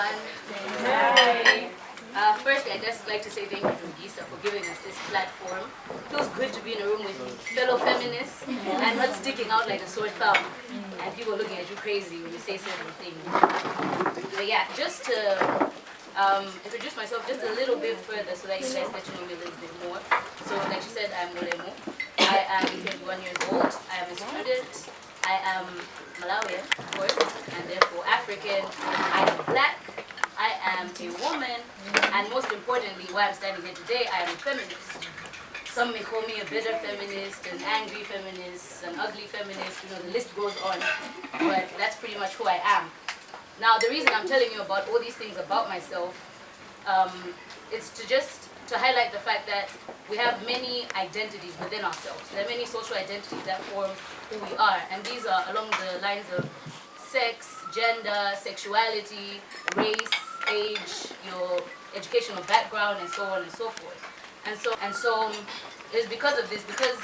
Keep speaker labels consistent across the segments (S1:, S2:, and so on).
S1: everyone. Hi. First, I'd just like to say thank you to Gisa for giving us this platform. It feels good to be in a room with fellow feminists and not sticking out like a sore thumb and people looking at you crazy when you say certain things. But yeah, just to introduce myself just a little bit further so that you guys get to know me a little bit more. So like she said, I'm Ulemu. I am 21 years old. I am a student. I am Malawian, of course, and therefore African. I am black. I am a woman. And most importantly, why I'm standing here today, I am a feminist. Some may call me a bitter feminist, an angry feminist, an ugly feminist, you know, the list goes on. But that's pretty much who I am. Now, the reason I'm telling you about all these things about myself, it's to highlight the fact that we have many identities within ourselves. There are many social identities that form who we are, and these are along the lines of sex, gender, sexuality, race, age, your educational background, and so on and so forth. And so it's because of this, because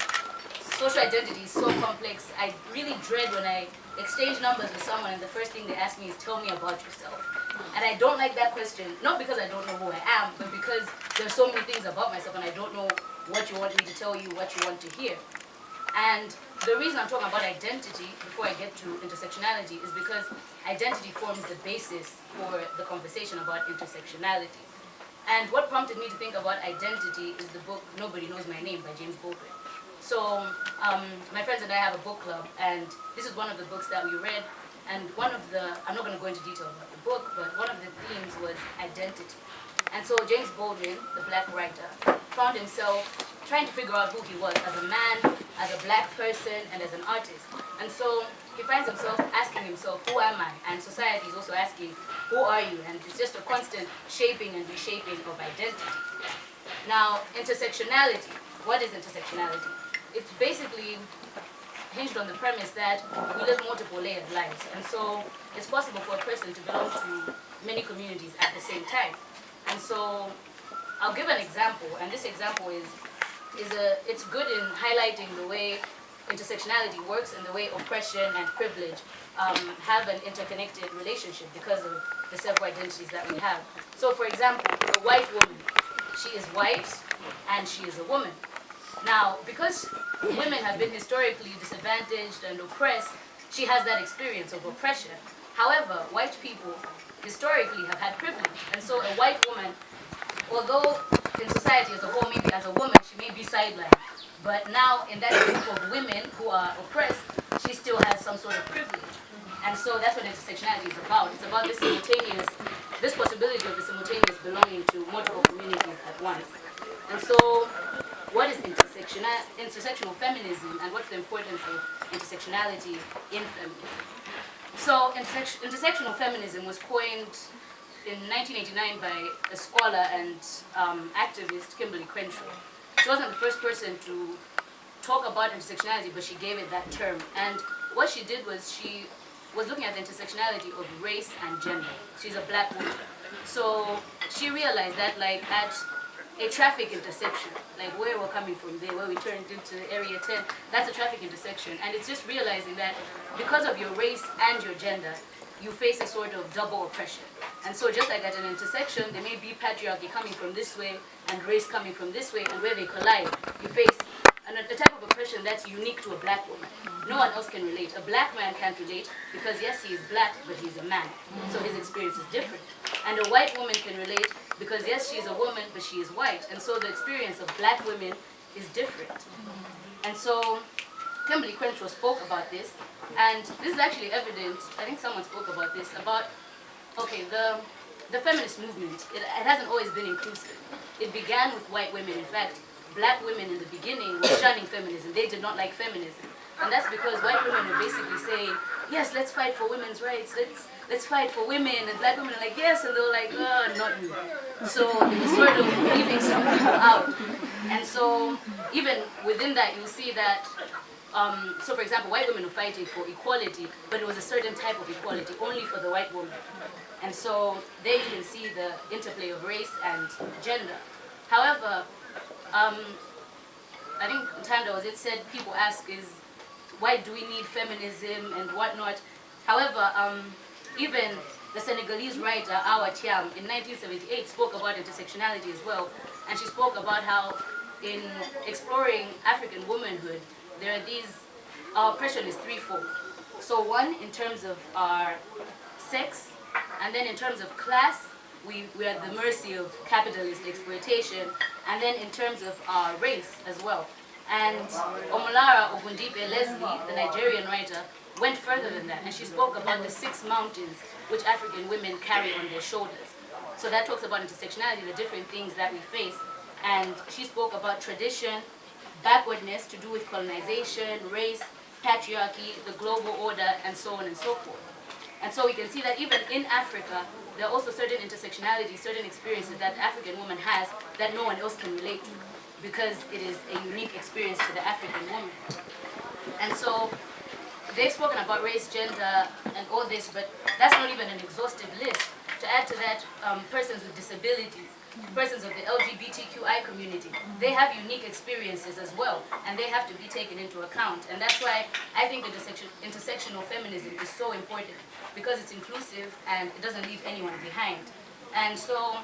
S1: social identity is so complex, I really dread when I exchange numbers with someone and the first thing they ask me is, tell me about yourself. And I don't like that question, not because I don't know who I am, but because there's so many things about myself and I don't know what you want me to tell you, what you want to hear. And the reason I'm talking about identity before I get to intersectionality is because identity forms the basis for the conversation about intersectionality. And what prompted me to think about identity is the book Nobody Knows My Name by James Baldwin. So my friends and I have a book club, and this is one of the books that we read. And I'm not going to go into detail about the book, but one of the themes was identity. And so James Baldwin, the black writer, found himself trying to figure out who he was as a man, as a black person, and as an artist. And so he finds himself asking himself, who am I? And society is also asking, who are you? And it's just a constant shaping and reshaping of identity. Now, intersectionality. What is intersectionality? It's basically hinged on the premise that we live multiple layered lives. And so it's possible for a person to belong to many communities at the same time. And so I'll give an example, and this example it's good in highlighting the way intersectionality works and the way oppression and privilege have an interconnected relationship because of the several identities that we have. So for example, a white woman, she is white and she is a woman. Now, because women have been historically disadvantaged and oppressed, she has that experience of oppression. However, white people historically have had privilege. And so a white woman, although in society as a whole, maybe as a woman, she may be sidelined, but now in that group of women who are oppressed, she still has some sort of privilege. And so that's what intersectionality is about. It's about this possibility of the simultaneous belonging to multiple communities at once. And so what is intersectional feminism, and what's the importance of intersectionality in feminism? So intersectional feminism was coined in 1989 by a scholar and activist, Kimberly Crenshaw. She wasn't the first person to talk about intersectionality, but she gave it that term. And what she did was she was looking at the intersectionality of race and gender. She's a black woman. So she realized that like at a traffic intersection, like where we're coming from there, where we turned into Area 10, that's a traffic intersection. And it's just realizing that because of your race and your gender, you face a sort of double oppression. And so just like at an intersection, there may be patriarchy coming from this way and race coming from this way, and where they collide, you face a type of oppression that's unique to a black woman. No one else can relate. A black man can't relate because yes, he is black, but he's a man. So his experience is different. And a white woman can relate because yes, she is a woman, but she is white. And so the experience of black women is different. And so Kimberly Crenshaw spoke about this, and this is actually evident, I think someone spoke about this, about, okay, the feminist movement, it hasn't always been inclusive. It began with white women. In fact, black women in the beginning were shunning feminism. They did not like feminism. And that's because white women were basically saying, yes, let's fight for women's rights, let's fight for women, and black women are like, yes, and they were like, oh, not you. So it was sort of leaving some people out. And so even within that, you'll see that, so for example, white women were fighting for equality, but it was a certain type of equality, only for the white woman. And so there you can see the interplay of race and gender. However, I think Ntanda was it said, people ask is, why do we need feminism and whatnot? However, even the Senegalese writer Awa Thiam in 1978 spoke about intersectionality as well, and she spoke about how in exploring African womanhood, there are these, our oppression is threefold. So one, in terms of our sex, and then in terms of class, we are at the mercy of capitalist exploitation, and then in terms of our race as well. And Omolara Ogundipe Leslie, the Nigerian writer, went further than that, and she spoke about the 6 mountains which African women carry on their shoulders. So that talks about intersectionality, the different things that we face. And she spoke about tradition, backwardness to do with colonization, race, patriarchy, the global order, and so on and so forth. And so we can see that even in Africa, there are also certain intersectionalities, certain experiences that the African woman has that no one else can relate to, because it is a unique experience to the African woman. And so they've spoken about race, gender, and all this, but that's not even an exhaustive list. To add to that, persons with disabilities, persons of the LGBTQI community, they have unique experiences as well, and they have to be taken into account. And that's why I think intersectional feminism is so important, because it's inclusive and it doesn't leave anyone behind. And so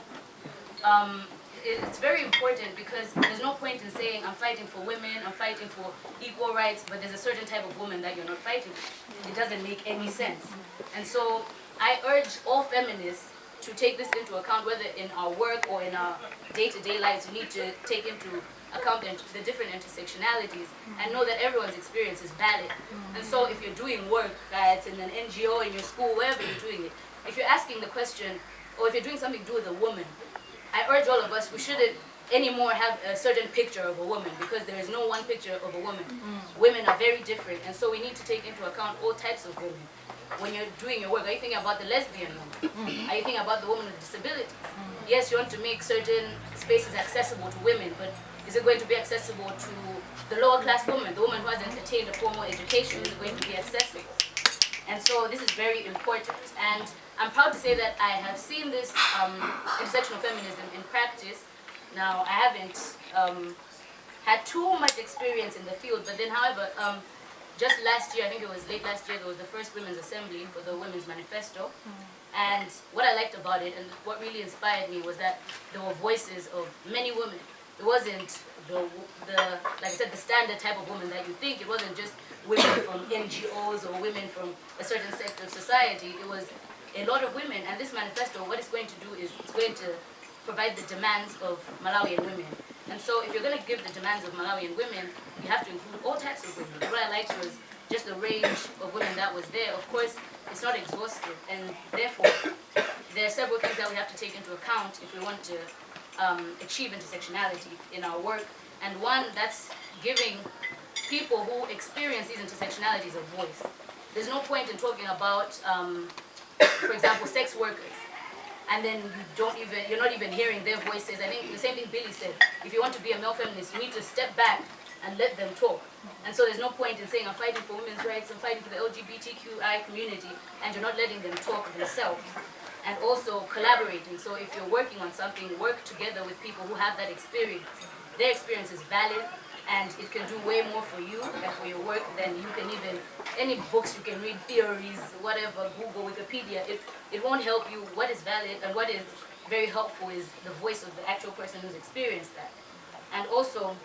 S1: it's very important, because there's no point in saying I'm fighting for women, I'm fighting for equal rights, but there's a certain type of woman that you're not fighting for. It doesn't make any sense. And so I urge all feminists to take this into account, whether in our work or in our day-to-day lives. We need to take into account the different intersectionalities and know that everyone's experience is valid. And so if you're doing work, it's in an NGO, in your school, wherever you're doing it, if you're asking the question, or if you're doing something to do with a woman, I urge all of us, we shouldn't anymore have a certain picture of a woman, because there is no one picture of a woman. Women are very different, and so we need to take into account all types of women. When you're doing your work, are you thinking about the lesbian woman? Are you thinking about the woman with disability? Yes, you want to make certain spaces accessible to women, but is it going to be accessible to the lower class woman, the woman who hasn't attained a formal education? Is it going to be accessible? And so this is very important. And I'm proud to say that I have seen this intersectional feminism in practice. Now, I haven't had too much experience in the field, but then, however, just last year, I think it was late last year, there was the first Women's Assembly for the Women's Manifesto. And what I liked about it, and what really inspired me, was that there were voices of many women. It wasn't the like I said, the standard type of woman that you think. It wasn't just women from NGOs or women from a certain sector of society. It was a lot of women. And this manifesto, what it's going to do is it's going to provide the demands of Malawian women. And so if you're going to give the demands of Malawian women, you have to include all types of women. What I liked was just the range of women that was there. Of course, it's not exhaustive, and therefore there are several things that we have to take into account if we want to achieve intersectionality in our work. And one, that's giving people who experience these intersectionalities a voice. There's no point in talking about, for example, sex workers, and then you're not even hearing their voices. I think the same thing Billy said. If you want to be a male feminist, you need to step back and let them talk. And so there's no point in saying I'm fighting for women's rights, I'm fighting for the LGBTQI community, and you're not letting them talk themselves. And also collaborating. So if you're working on something, work together with people who have that experience. Their experience is valid, and it can do way more for you and for your work than you can even, any books you can read, theories, whatever, Google, Wikipedia, it won't help you. What is valid and what is very helpful is the voice of the actual person who's experienced that. And also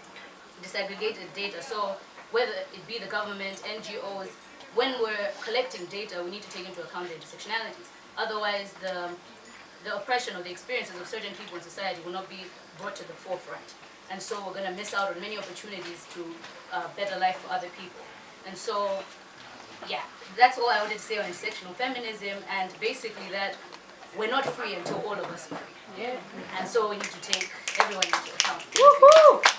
S1: disaggregated data. So whether it be the government, NGOs, when we're collecting data, we need to take into account the intersectionalities. Otherwise, the oppression or the experiences of certain people in society will not be brought to the forefront. And so we're going to miss out on many opportunities to better life for other people. And so, yeah, that's all I wanted to say on intersectional feminism, and basically that we're not free until all of us are free. Yeah. And so we need to take everyone into account. Woohoo!